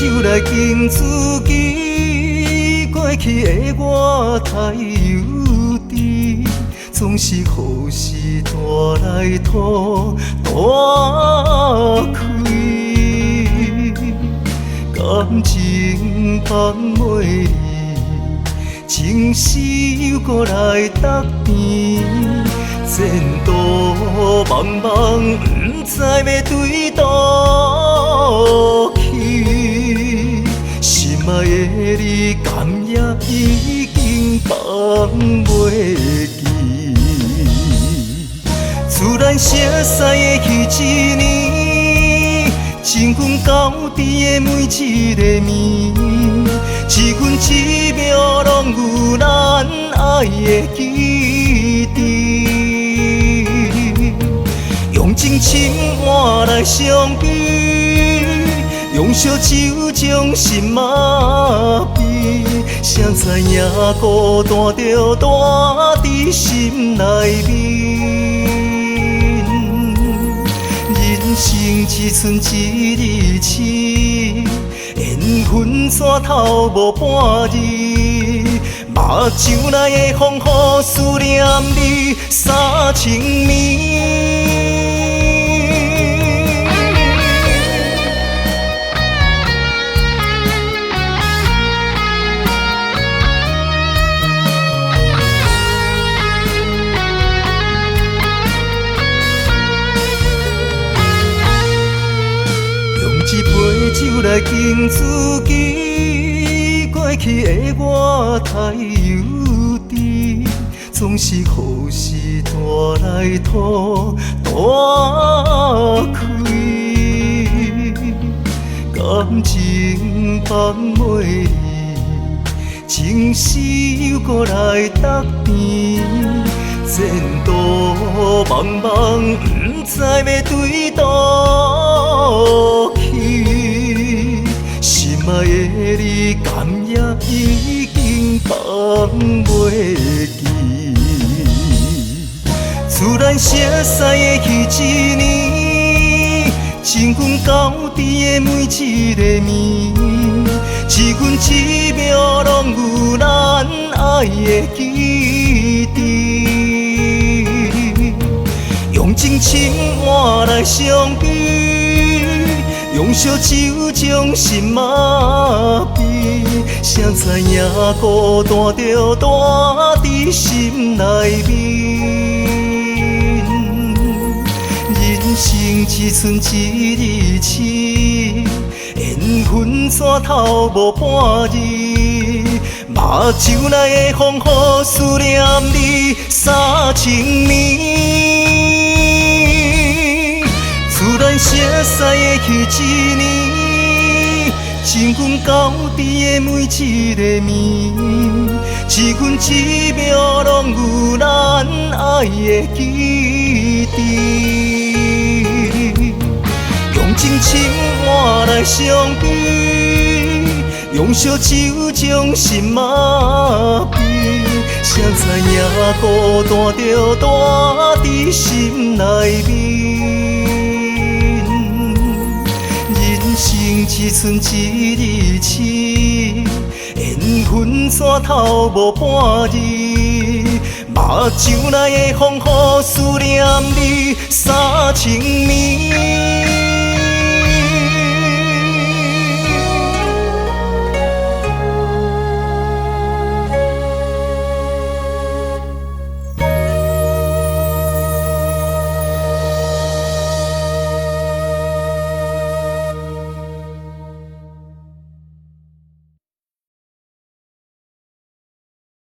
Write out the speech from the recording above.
酒来敬自己，过去的我太幼稚，总是好事带来土大开，感情放袂离，情丝又搁来搭边，前途茫茫，不知要对倒去。心爱的你，甘也已经放袂记。自然熟悉的彼一年，亲阮交织的每一个暝，一分一秒拢有咱爱的记忆。用真情换来相比，用烧酒将心麻痹。谁知影孤单着大伫心内面。人生只剩一日痴，缘分线头无半日。目睭内的风雨，思念你三千暝。一杯酒来敬自己，过去的我太幼稚，总是好事带来土大开，感情放袂离，情丝又搁来搭边，前途茫茫，不知要对倒去。心爱的你，甘也已经放袂记。自然熟悉的彼一年，亲阮交织的每一个暝，一分一秒拢有咱爱的记忆。用真情换来相比，用烧酒将心麻痹。谁知影孤单着大伫心内面。人生只剩一日痴，缘分线头无半日。目睭内的风雨，思念你三千暝。自然熟悉的彼一年，亲阮交织的每一个暝，一分一秒拢有咱爱的记忆。用真情换来相比，用烧酒将心麻痹。谁知影孤单着大伫心内面。人生只剩一日痴，缘分线头无半日。目睭内的风雨，思念你三千暝。